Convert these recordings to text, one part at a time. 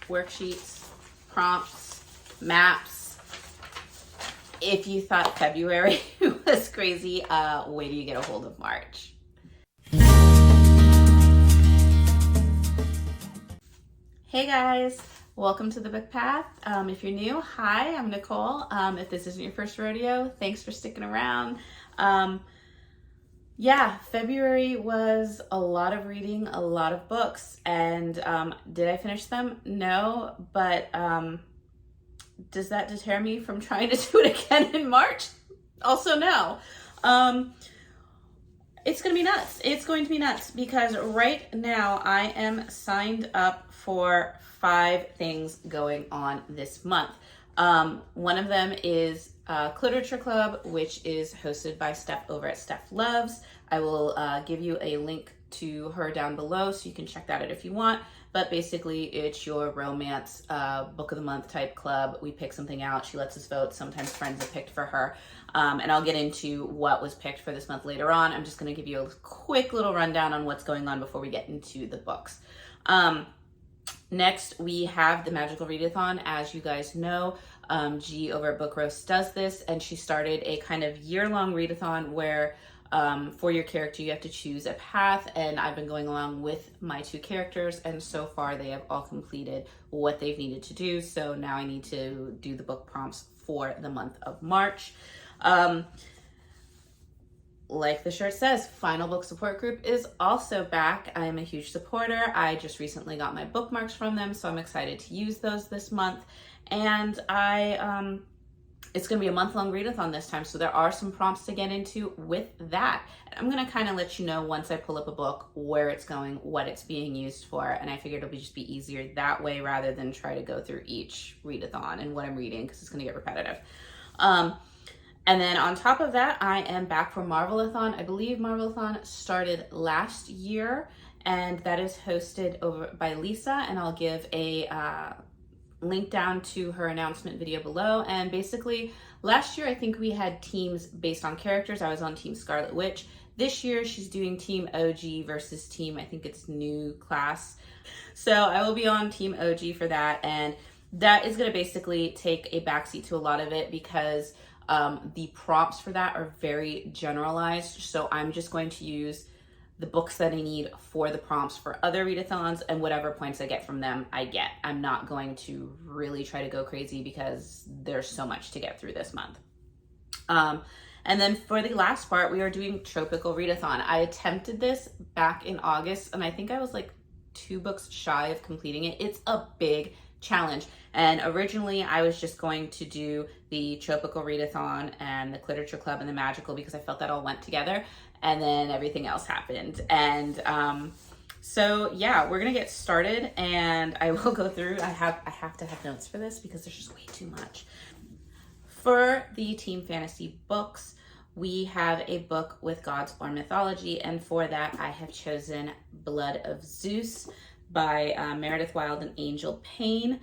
worksheets, prompts, maps. If you thought February was crazy, wait till you get a hold of March. Hey guys, welcome to the Book Path. If you're new, hi, I'm Nicole. If this isn't your first rodeo, thanks for sticking around. Yeah, February was a lot of reading, a lot of books, and did I finish them? No, but does that deter me from trying to do it again in March? Also no. It's going to be nuts. It's going to be nuts because right now I am signed up for 5 things going on this month. One of them is Cliterature Club, which is hosted by Steph over at Steph Loves. I will give you a link to her down below so you can check that out if you want. But basically, it's your romance book of the month type club. We pick something out. She lets us vote. Sometimes friends have picked for her. And I'll get into what was picked for this month later on. I'm just going to give you a quick little rundown on what's going on before we get into the books. Next, we have the Magical Readathon. As you guys know, G over at Book Roast does this, and she started a kind of year-long readathon where for your character you have to choose a path, and I've been going along with my 2 characters, and so far they have all completed what they've needed to do. So now I need to do the book prompts for the month of March. Like the shirt says, Final Book Support Group is also back. I am a huge supporter. I just recently got my bookmarks from them, so I'm excited to use those this month. And it's going to be a month-long readathon this time, so there are some prompts to get into with that. And I'm going to kind of let you know once I pull up a book where it's going, what it's being used for, and I figured it'll just be easier that way rather than try to go through each readathon and what I'm reading because it's going to get repetitive. And then on top of that, I am back for Marvelathon. I believe Marvelathon started last year, and that is hosted over by Lisa, and I'll give a link down to her announcement video below. And basically, last year I think we had teams based on characters. I was on Team Scarlet Witch. This year she's doing Team OG versus Team, I think it's New Class. So I will be on Team OG for that, and that is going to basically take a backseat to a lot of it because the prompts for that are very generalized. So I'm just going to use the books that I need for the prompts for other readathons, and whatever points I get from them, I get. I'm not going to really try to go crazy because there's so much to get through this month. And then for the last part, we are doing Trope-ical Readathon. I attempted this back in August, and I think I was like 2 books shy of completing it. It's a big challenge. And originally I was just going to do the Trope-ical Readathon and the Cliterature Club and the Magical because I felt that all went together, and then everything else happened. And so yeah, we're gonna get started, and I will go through. I have to have notes for this because there's just way too much. For the Team Fantasy books, we have a book with gods or mythology, and for that I have chosen Blood of Zeus by Meredith Wild and Angel Payne.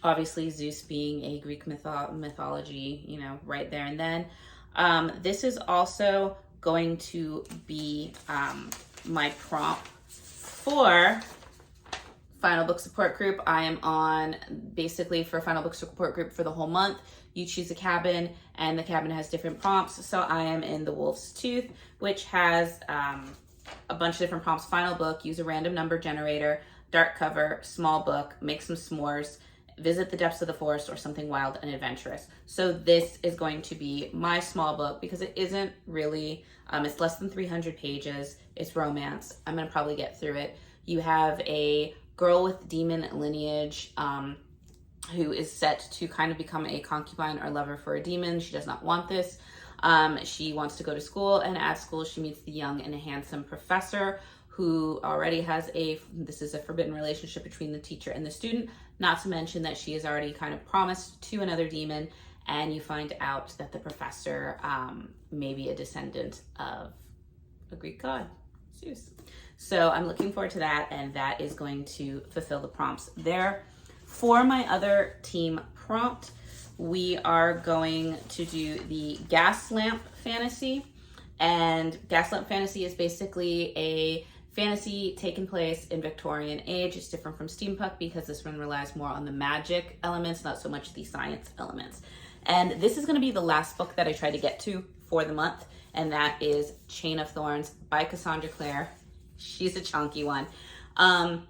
Obviously Zeus being a Greek mythology, you know, right there and then. This is also going to be my prompt for Final Book Support Group. I am on basically for Final Book Support Group for the whole month. You choose a cabin, and the cabin has different prompts. So I am in the Wolf's Tooth, which has a bunch of different prompts. Final book, use a random number generator, dark cover, small book, make some s'mores, visit the depths of the forest, or something wild and adventurous. So this is going to be my small book because it isn't really, it's less than 300 pages. It's romance. I'm going to probably get through it. You have a girl with demon lineage who is set to kind of become a concubine or lover for a demon. She does not want this. She wants to go to school, and at school she meets the young and handsome professor who already has this is a forbidden relationship between the teacher and the student, not to mention that she is already kind of promised to another demon, and you find out that the professor may be a descendant of a Greek god, Zeus. So I'm looking forward to that, and that is going to fulfill the prompts there. For my other team prompt, we are going to do the Gas Lamp Fantasy. And Gas Lamp Fantasy is basically a fantasy taking place in Victorian age. It's different from steampunk because this one relies more on the magic elements, not so much the science elements. And this is going to be the last book that I try to get to for the month, and that is Chain of Thorns by Cassandra Clare. She's a chunky one. It's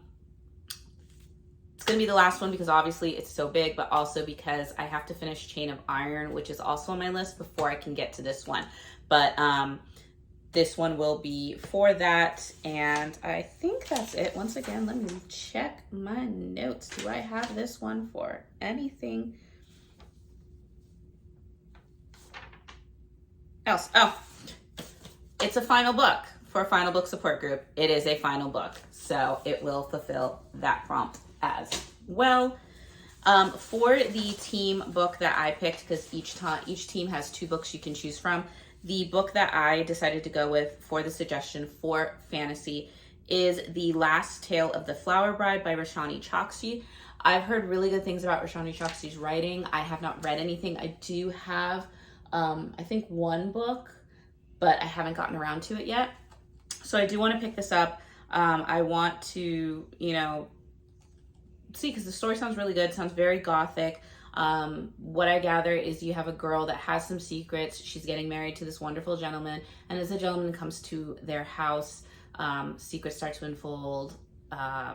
going to be the last one because obviously it's so big, but also because I have to finish Chain of Iron, which is also on my list before I can get to this one. But this one will be for that, and I think that's it. Once again, let me check my notes. Do I have this one for anything else? Oh, it's a final book for a final book support group. It is a final book, so it will fulfill that prompt as well. For the team book that I picked, because each team has 2 books you can choose from, the book that I decided to go with for the suggestion for fantasy is The Last Tale of the Flower Bride by Roshani Chokshi. I've heard really good things about Roshani Chokshi's writing. I have not read anything. I do have, I think, 1 book, but I haven't gotten around to it yet. So I do want to pick this up. I want to, see, because the story sounds really good. It sounds very gothic. What I gather is you have a girl that has some secrets. She's getting married to this wonderful gentleman, and as the gentleman comes to their house, secrets start to unfold.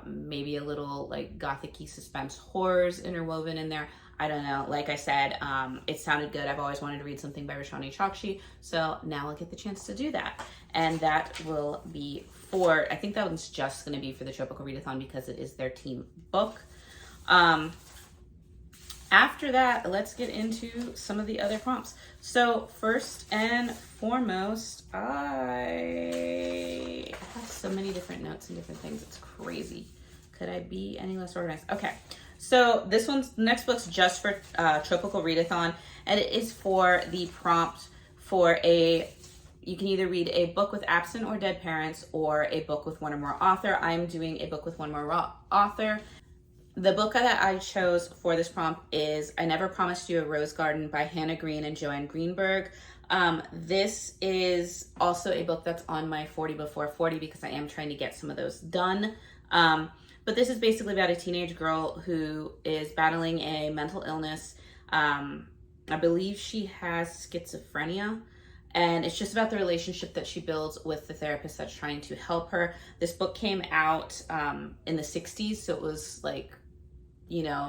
Maybe a little like gothic-y suspense horrors interwoven in there. I don't know. Like I said, it sounded good. I've always wanted to read something by Roshani Chokshi, so now I'll get the chance to do that. And that will be for, I think that one's just going to be for the Trope-ical Readathon because it is their team book. After that, let's get into some of the other prompts. So first and foremost, I have so many different notes and different things. It's crazy. Could I be any less organized? Okay. So this next book's just for Trope-ical Readathon, and it is for the prompt for you can either read a book with absent or dead parents or a book with 1 or more author. I'm doing a book with 1 more author. The book that I chose for this prompt is I Never Promised You a Rose Garden by Hannah Green and Joanne Greenberg. This is also a book that's on my 40 before 40 because I am trying to get some of those done. But this is basically about a teenage girl who is battling a mental illness. I believe she has schizophrenia. And it's just about the relationship that she builds with the therapist that's trying to help her. This book came out in the 60s, so it was like,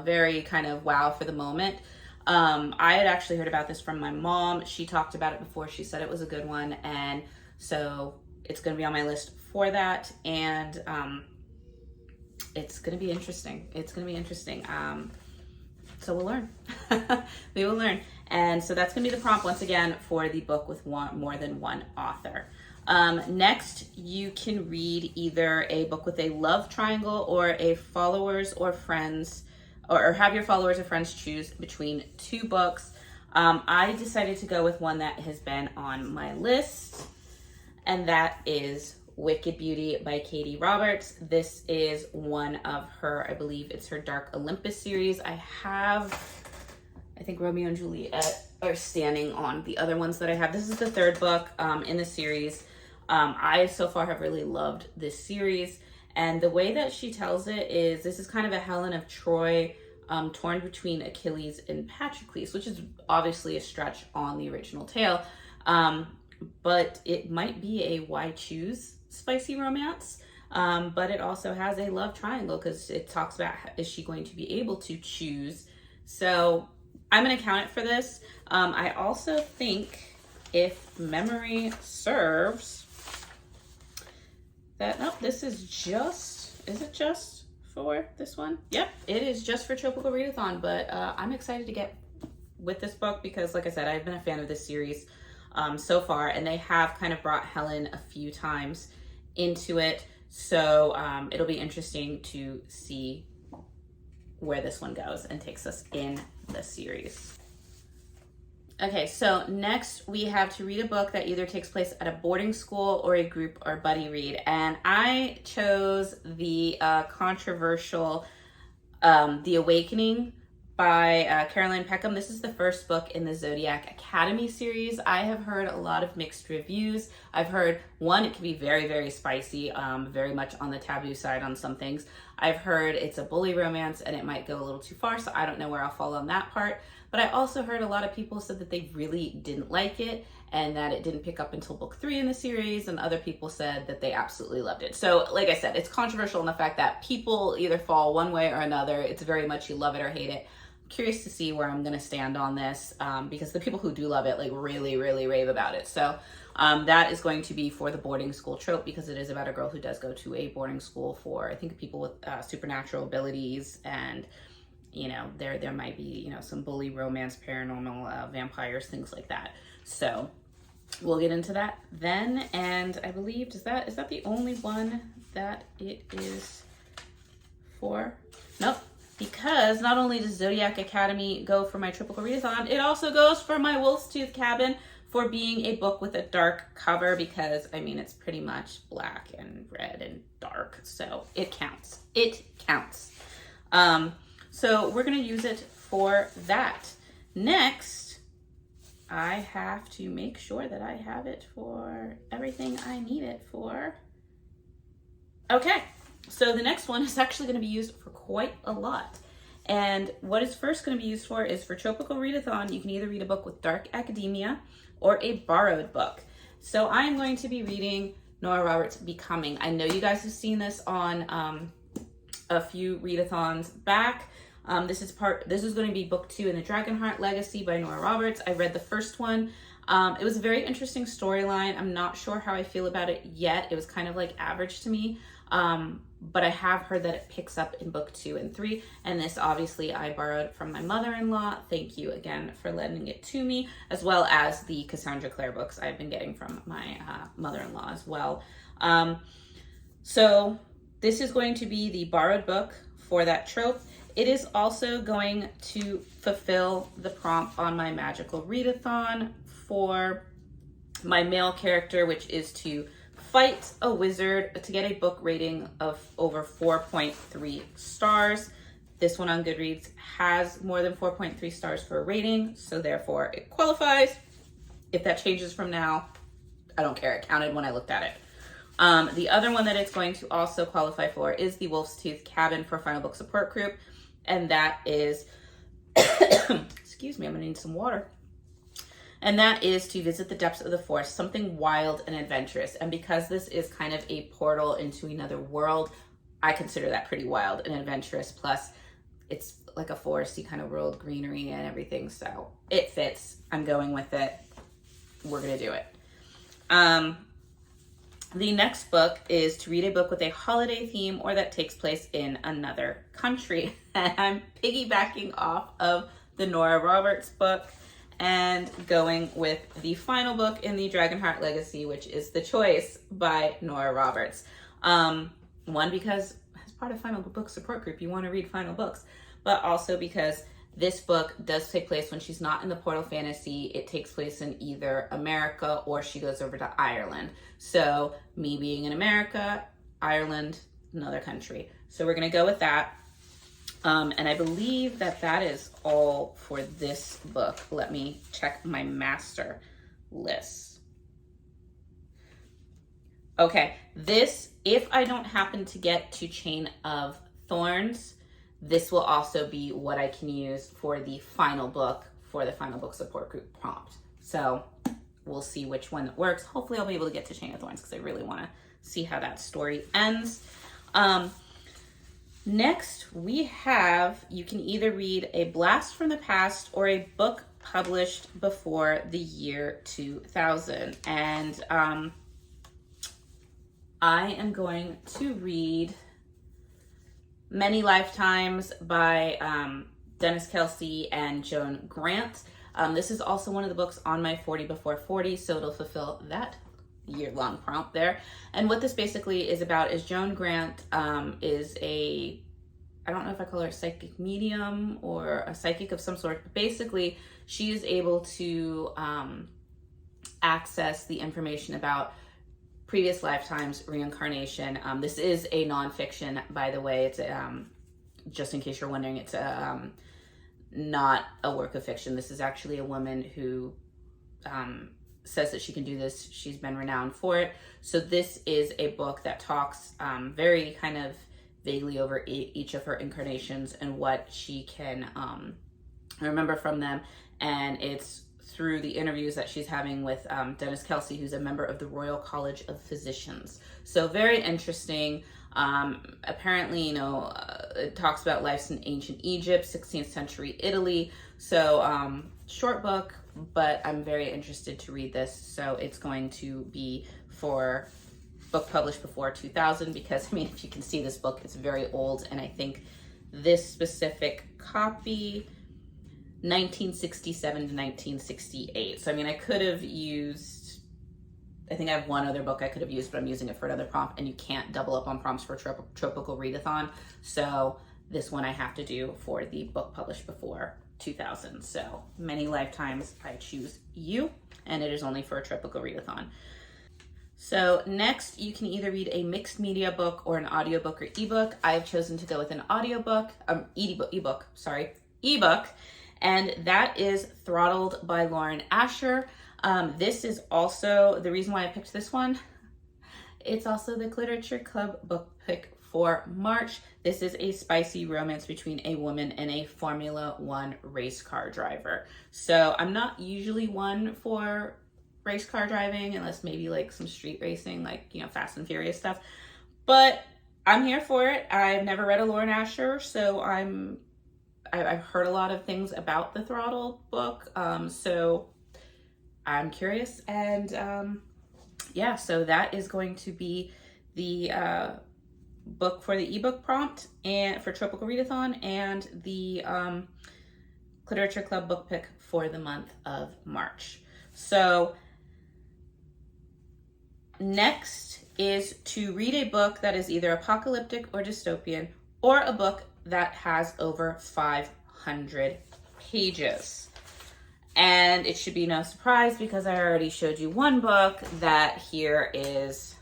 very kind of wow for the moment. I had actually heard about this from my mom. She talked about it before. She said it was a good one. And so it's going to be on my list for that. And it's going to be interesting. So we'll learn. We will learn. And so that's going to be the prompt once again for the book with more than 1 author. Next, you can read either a book with a love triangle or a followers or friends, or have your followers or friends choose between 2 books. I decided to go with one that has been on my list, and that is Wicked Beauty by Katie Roberts. This is one of her, I believe it's her Dark Olympus series. I think Romeo and Juliet are standing on the other ones that I have. This is the 3rd book in the series. I so far have really loved this series, and the way that she tells it is this is kind of a Helen of Troy torn between Achilles and Patroclus, which is obviously a stretch on the original tale, but it might be a why choose spicy romance, but it also has a love triangle because it talks about is she going to be able to choose. So I'm going to count it for this. I also think, if memory serves, that, nope, this is it just for this one? Yep, it is just for Trope-ical Readathon, but I'm excited to get with this book because, like I said, I've been a fan of this series so far, and they have kind of brought Helen a few times into it, so it'll be interesting to see where this one goes and takes us in the series. Okay, so next we have to read a book that either takes place at a boarding school or a group or buddy read, and I chose the controversial The Awakening by Caroline Peckham. This is the first book in the Zodiac Academy series. I have heard a lot of mixed reviews. I've heard, one, it can be very, very spicy, very much on the taboo side on some things. I've heard it's a bully romance and it might go a little too far, so I don't know where I'll fall on that part. But I also heard a lot of people said that they really didn't like it and that it didn't pick up until book 3 in the series, and other people said that they absolutely loved it. So like I said, it's controversial in the fact that people either fall one way or another. It's very much you love it or hate it. I'm curious to see where I'm going to stand on this, because the people who do love it like really, really rave about it. So that is going to be for the boarding school trope, because it is about a girl who does go to a boarding school for, I think, people with supernatural abilities, and you know, there might be, you know, some bully romance, paranormal, vampires, things like that. So we'll get into that then. And I believe, is that the only one that it is for? Nope. Because not only does Zodiac Academy go for my Trope-ical Readathon, it also goes for my Wolf's Tooth Cabin for being a book with a dark cover, because I mean, it's pretty much black and red and dark, so it counts. It counts. So we're gonna use it for that. Next, I have to make sure that I have it for everything I need it for. Okay, so the next one is actually gonna be used for quite a lot. And what it's first gonna be used for is for Trope-ical Readathon. You can either read a book with dark academia or a borrowed book. So I'm going to be reading Nora Roberts' Becoming. I know you guys have seen this on a few readathons back. This is going to be book 2 in the Dragonheart Legacy by Nora Roberts. I read the first one. It was a very interesting storyline. I'm not sure how I feel about it yet. It was kind of like average to me. But I have heard that it picks up in book 2 and 3. And this obviously I borrowed from my mother-in-law. Thank you again for lending it to me, as well as the Cassandra Clare books I've been getting from my mother-in-law as well. So this is going to be the borrowed book for that trope. It is also going to fulfill the prompt on my magical readathon for my male character, which is to fight a wizard to get a book rating of over 4.3 stars. This one on Goodreads has more than 4.3 stars for a rating, so therefore it qualifies. If that changes from now, I don't care. It counted when I looked at it. The other one that it's going to also qualify for is the Wolf's Tooth Cabin for Final Book Support Group. And that is, excuse me, I'm gonna need some water. And that is to visit the depths of the forest, something wild and adventurous. And because this is kind of a portal into another world, I consider that pretty wild and adventurous. Plus, it's like a foresty kind of world, greenery and everything. So it fits. I'm going with it. We're gonna do it. The next book is to read a book with a holiday theme or that takes place in another country. And I'm piggybacking off of the Nora Roberts book and going with the final book in the Dragonheart Legacy, which is The Choice by Nora Roberts. One, because as part of Final Book Support Group, you want to read final books, but also because this book does take place when she's not in the Portal Fantasy. It takes place in either America or she goes over to Ireland. So me being in America, Ireland, another country. So we're going to go with that. And I believe that that is all for this book. Let me check my master list. Okay, this, if I don't happen to get to Chain of Thorns, this will also be what I can use for the final book for the Final Book Support Group prompt. So we'll see which one that works. Hopefully I'll be able to get to Chain of Thorns because I really want to see how that story ends. Next, we have, you can either read A Blast from the Past or a book published before the year 2000. And I am going to read Many Lifetimes by Dennis Kelsey and Joan Grant. This is also one of the books on my 40 before 40, so it'll fulfill that year-long prompt there. And what this basically is about is Joan Grant is a, I don't know if I call her a psychic medium or a psychic of some sort, but basically she is able to access the information about previous lifetimes, reincarnation. This is a nonfiction, by the way. It's just in case you're wondering, it's a not a work of fiction. This is actually a woman who says that she can do this. She's been renowned for it. So this is a book that talks very kind of vaguely over each of her incarnations and what she can remember from them. And it's through the interviews that she's having with Dennis Kelsey, who's a member of the Royal College of Physicians. So very interesting. Apparently, it talks about life in ancient Egypt, 16th century Italy. So short book, but I'm very interested to read this. So it's going to be for book published before 2000, because I mean, if you can see this book, it's very old. And I think this specific copy, 1967 to 1968. So I mean, I could have used, I think I have one other book I could have used, but I'm using it for another prompt, and you can't double up on prompts for Trope-ical Readathon. So this one I have to do for the book published before 2000. So many lifetimes I choose you, and it is only for a Trope-ical Readathon. So next, you can either read a mixed media book or an audiobook or ebook. I've chosen to go with an audiobook, ebook, and that is Throttled by Lauren Asher. This is also, the reason why I picked this one, it's also the Cliterature Club book pick for March. This is a spicy romance between a woman and a Formula One race car driver. So I'm not usually one for race car driving, unless maybe like some street racing, like, Fast and Furious stuff. But I'm here for it. I've never read a Lauren Asher, so I've heard a lot of things about the Throttled book, so I'm curious. And yeah, so that is going to be the book for the ebook prompt and for Trope-ical Readathon, and the Cliterature Club book pick for the month of March. So next is to read a book that is either apocalyptic or dystopian, or a book that has over 500 pages. And it should be no surprise, because I already showed you one book that here is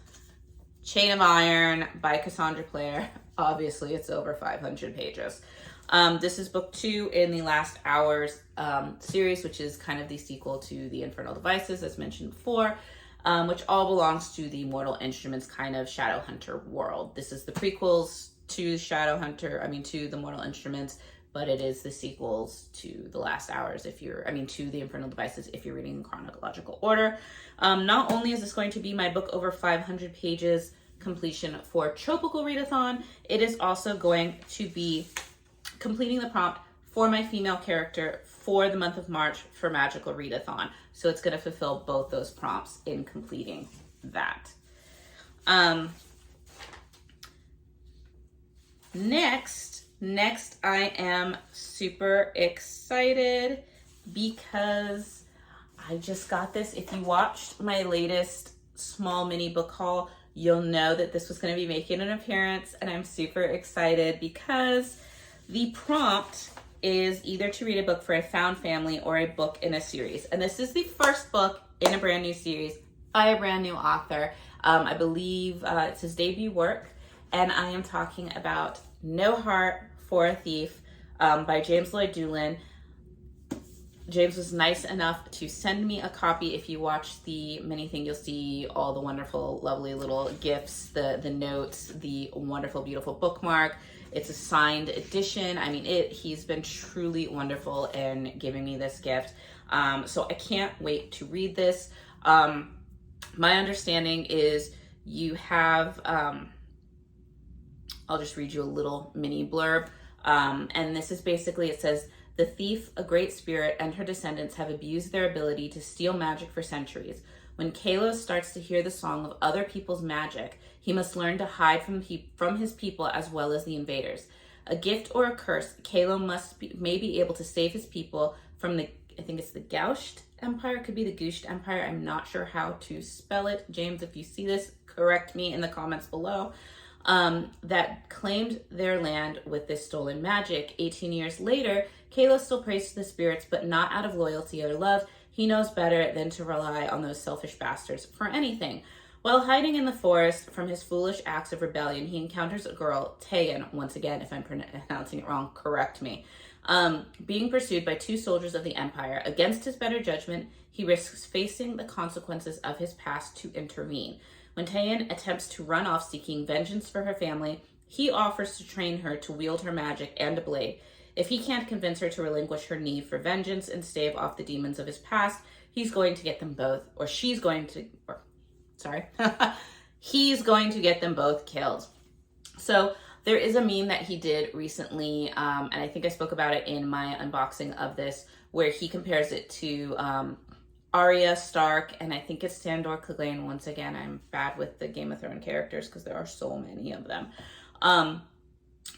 Chain of Iron by Cassandra Clare. Obviously, it's over 500 pages. This is book 2 in the Last Hours series, which is kind of the sequel to the Infernal Devices, as mentioned before, which all belongs to the Mortal Instruments kind of Shadowhunter world. This is the prequels to to the Mortal Instruments, but it is the sequels to the Last Hours to the Infernal Devices if you're reading in chronological order. Not only is this going to be my book over 500 pages completion for Trope-ical Readathon, it is also going to be completing the prompt for my female character for the month of March for Magical Readathon. So it's going to fulfill both those prompts in completing that. Next, I am super excited because I just got this. If you watched my latest small mini book haul, you'll know that this was going to be making an appearance, and I'm super excited because the prompt is either to read a book for a found family or a book in a series. And this is the first book in a brand new series by a brand new author. I believe it's his debut work, and I am talking about No Heart for a Thief by James Lloyd Doolin. James was nice enough to send me a copy. If you watch the mini thing, you'll see all the wonderful, lovely little gifts, the notes, the wonderful, beautiful bookmark. It's a signed edition. I mean, he's been truly wonderful in giving me this gift. So I can't wait to read this. My understanding is you have, I'll just read you a little mini blurb. And this is basically, it says, "The thief, a great spirit, and her descendants have abused their ability to steal magic for centuries. When Kalos starts to hear the song of other people's magic, he must learn to hide from his people as well as the invaders. A gift or a curse, Kalo may be able to save his people from the, I think it's the Gausht Empire, it could be the Gusht Empire, I'm not sure how to spell it. James, if you see this, correct me in the comments below. That claimed their land with this stolen magic. 18 years later, Kalos still prays to the spirits, but not out of loyalty or love. He knows better than to rely on those selfish bastards for anything. While hiding in the forest from his foolish acts of rebellion, he encounters a girl, Tegan, once again, if I'm pronouncing it wrong, correct me, being pursued by two soldiers of the Empire. Against his better judgment, he risks facing the consequences of his past to intervene. When Tegan attempts to run off seeking vengeance for her family, he offers to train her to wield her magic and a blade. If he can't convince her to relinquish her need for vengeance and stave off the demons of his past, he's going to get them both, or she's going to, or sorry, he's going to get them both killed. So there is a meme that he did recently, and I think I spoke about it in my unboxing of this, where he compares it to Arya Stark, and I think it's Sandor Clegane. Once again, I'm bad with the Game of Thrones characters because there are so many of them.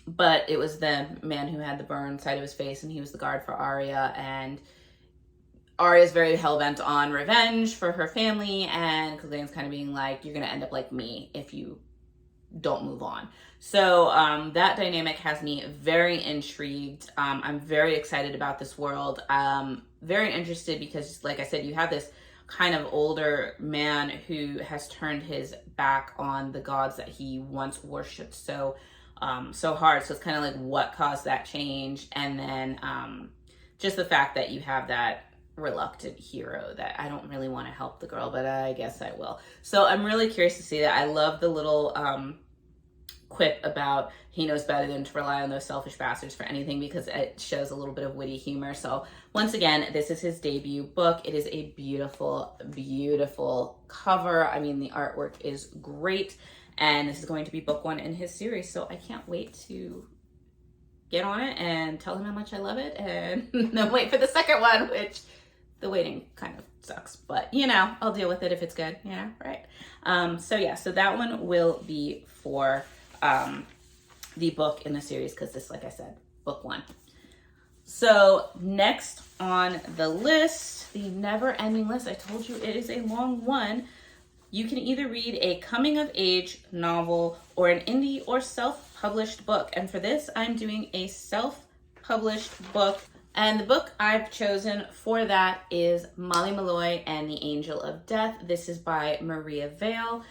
But it was the man who had the burn side of his face, and he was the guard for Arya, and Arya's very hell-bent on revenge for her family, and Clegane's kind of being like, you're going to end up like me if you don't move on. So that dynamic has me very intrigued. I'm very excited about this world. Very interested because, like I said, you have this kind of older man who has turned his back on the gods that he once worshipped so hard. So it's kind of like, what caused that change? And then just the fact that you have that reluctant hero that I don't really want to help the girl, but I guess I will. So I'm really curious to see that. I love the little quip about he knows better than to rely on those selfish bastards for anything, because it shows a little bit of witty humor. So once again, this is his debut book. It is a beautiful, beautiful cover. I mean, the artwork is great, and this is going to be book one in his series. So I can't wait to get on it and tell him how much I love it, and then wait for the second one, which the waiting kind of sucks, but you know, I'll deal with it if it's good, you know, right? So yeah, so that one will be for the book in the series, because this, like I said, book one. So next on the list, the never-ending list. I told you it is a long one. You can either read a coming-of-age novel or an indie or self-published book. And for this, I'm doing a self-published book. And the book I've chosen for that is Molly Malloy and the Angel of Death. This is by Maria Vale.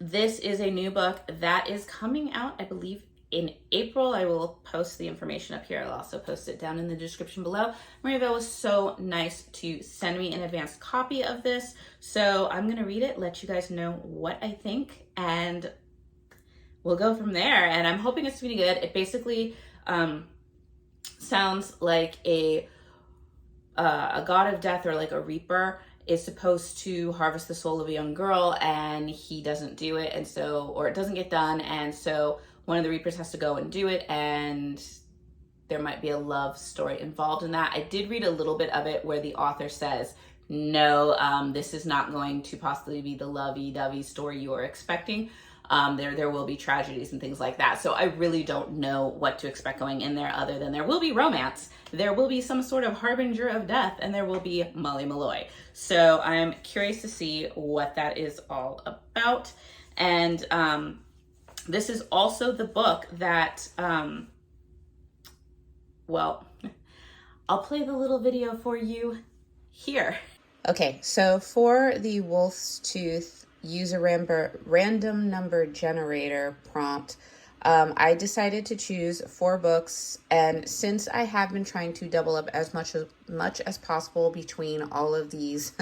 This is a new book that is coming out, I believe, in April. I will post the information up here. I'll also post it down in the description below. Maria Vale was so nice to send me an advanced copy of this. So I'm going to read it, let you guys know what I think, and we'll go from there. And I'm hoping it's going to be good. It basically sounds like a god of death, or like a reaper, is supposed to harvest the soul of a young girl, and he doesn't do it, and so, or it doesn't get done, and so one of the reapers has to go and do it, and there might be a love story involved in that. I did read a little bit of it where the author says, no, this is not going to possibly be the lovey-dovey story you are expecting. There will be tragedies and things like that. So I really don't know what to expect going in there, other than there will be romance, there will be some sort of harbinger of death, and there will be Molly Malloy. So I'm curious to see what that is all about. And this is also the book that, well, I'll play the little video for you here. Okay, so for the Wolf's Tooth use a random number generator prompt, I decided to choose 4 books, and since I have been trying to double up as much as possible between all of these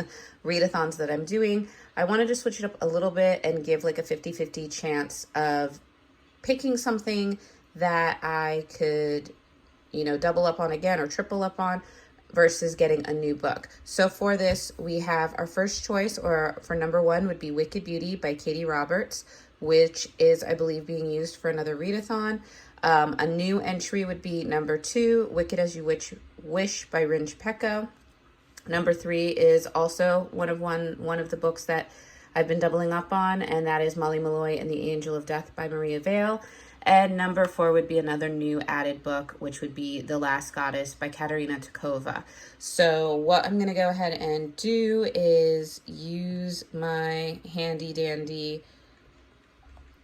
readathons that I'm doing, I wanted to switch it up a little bit and give like a 50-50 chance of picking something that I could, you know, double up on again or triple up on, versus getting a new book. So for this, we have our first choice, or for number 1 would be Wicked Beauty by Katie Roberts, which is, I believe, being used for another readathon. A new entry would be number 2, Wicked as You Wish by Ringe Pecco. Number 3 is also one of the books that I've been doubling up on, and that is Molly Malloy and the Angel of Death by Maria Vale. And number 4 would be another new added book, which would be The Last Goddess by Katerina Takova. So what I'm going to go ahead and do is use my handy dandy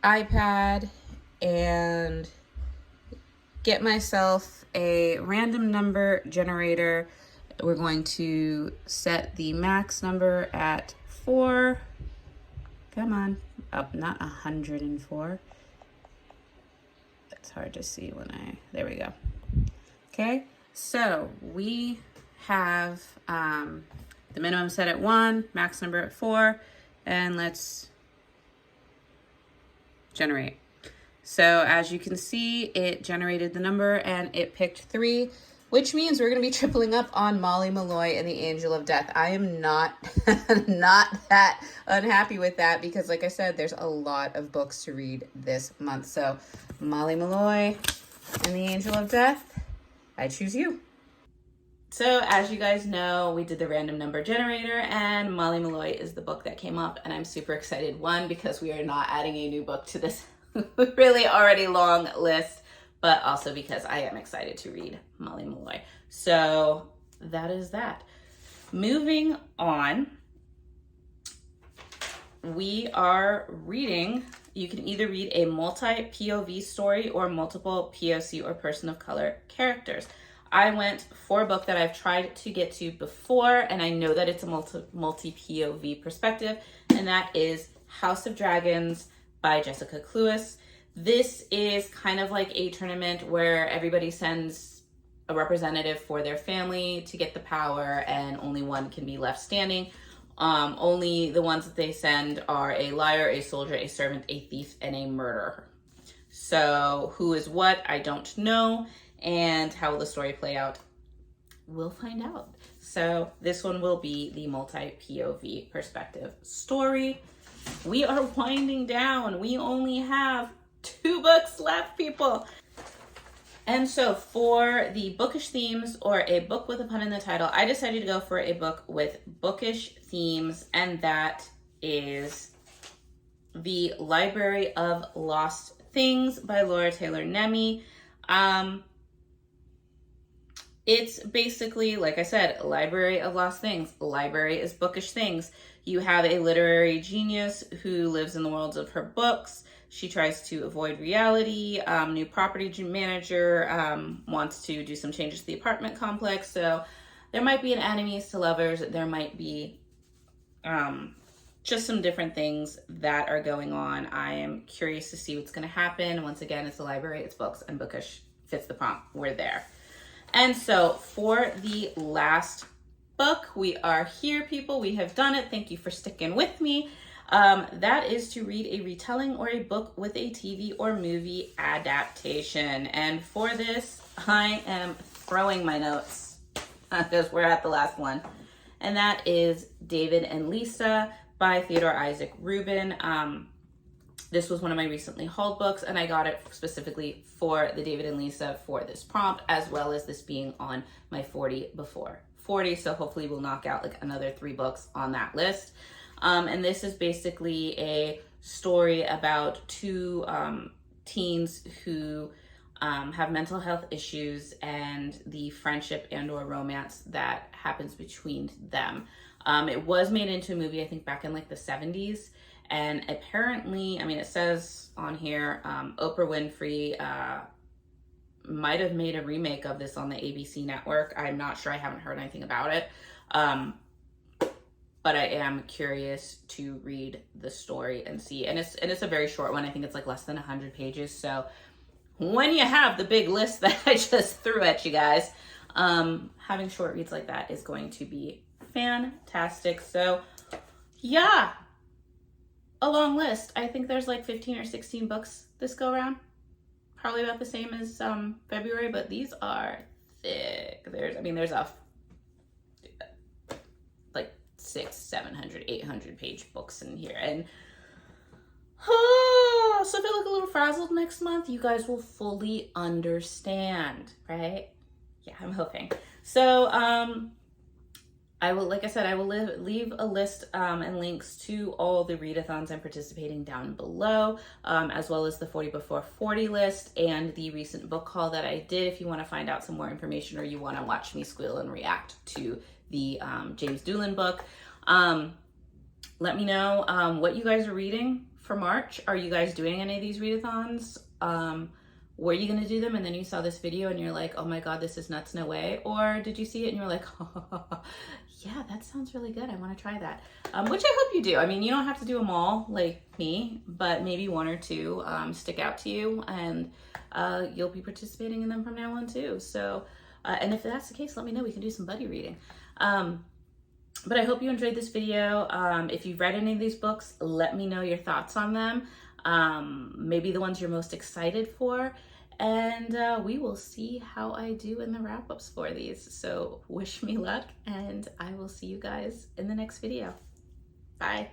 iPad and get myself a random number generator. We're going to set the max number at 4 Come on. Oh, not 104. It's hard to see when there we go. Okay, so we have the minimum set at 1, max number at 4, and let's generate. So as you can see, it generated the number and it picked 3, which means we're going to be tripling up on Molly Malloy and the Angel of Death. I am not not that unhappy with that because, like I said, there's a lot of books to read this month. So Molly Malloy and the Angel of Death, I choose you. So as you guys know, we did the random number generator and Molly Malloy is the book that came up, and I'm super excited. One, because we are not adding a new book to this really already long list, but also because I am excited to read Molly Malloy. So that is that. Moving on, we are reading, you can either read a multi-POV story or multiple POC or person of color characters. I went for a book that I've tried to get to before, and I know that it's a multi-POV perspective, and that is House of Dragons by Jessica Cluess. This is kind of like a tournament where everybody sends a representative for their family to get the power, and only one can be left standing. Only the ones that they send are a liar, a soldier, a servant, a thief, and a murderer. So who is what, I don't know. And how will the story play out? We'll find out. So this one will be the multi-POV perspective story. We are winding down. We only have 2 books left, people. And so for the bookish themes or a book with a pun in the title, I decided to go for a book with bookish themes, and that is The Library of Lost Things by Laura Taylor Nemi. It's basically, like I said, a library of lost things. A library is bookish things. You have a literary genius who lives in the worlds of her books. She tries to avoid reality. New property manager wants to do some changes to the apartment complex. So there might be an enemies to lovers. There might be just some different things that are going on. I am curious to see what's going to happen. Once again, it's a library, it's books, and bookish fits the prompt. We're there. And so for the last book, we are here, people. We have done it. Thank you for sticking with me. That is to read a retelling or a book with a TV or movie adaptation. And for this, I am throwing my notes because we're at the last one. And that is David and Lisa by Theodore Isaac Rubin. This was one of my recently hauled books, and I got it specifically for the David and Lisa for this prompt, as well as this being on my 40 before 40. So hopefully we'll knock out like another 3 books on that list. And this is basically a story about 2 teens who have mental health issues and the friendship and or romance that happens between them. It was made into a movie, I think back in like the 70s. And apparently, I mean, it says on here, Oprah Winfrey might have made a remake of this on the ABC network. I'm not sure. I haven't heard anything about it. But I am curious to read the story and see. And it's a very short one. I think it's like less than 100 pages. So when you have the big list that I just threw at you guys, having short reads like that is going to be fantastic. So yeah. A long list. I think there's like 15 or 16 books this go around. Probably about the same as February, but these are thick. There's a like 600, 700, 800 page books in here. And so if I look a little frazzled next month, you guys will fully understand, right? Yeah, I'm hoping. So I will, like I said, I will leave a list and links to all the readathons I'm participating down below, as well as the 40 before 40 list and the recent book haul that I did. If you want to find out some more information or you want to watch me squeal and react to the James Doolin book, let me know what you guys are reading for March. Are you guys doing any of these readathons? were you gonna do them and then you saw this video and you're like, oh my God, this is nuts, no way? Or did you see it and you're like, oh, yeah, that sounds really good, I wanna try that. Which I hope you do. I mean, you don't have to do them all like me, but maybe one or two stick out to you, and you'll be participating in them from now on too. So, and if that's the case, let me know, we can do some buddy reading. But I hope you enjoyed this video. If you've read any of these books, let me know your thoughts on them. Maybe the ones you're most excited for, and we will see how I do in the wrap-ups for these. So wish me luck, and I will see you guys in the next video. Bye.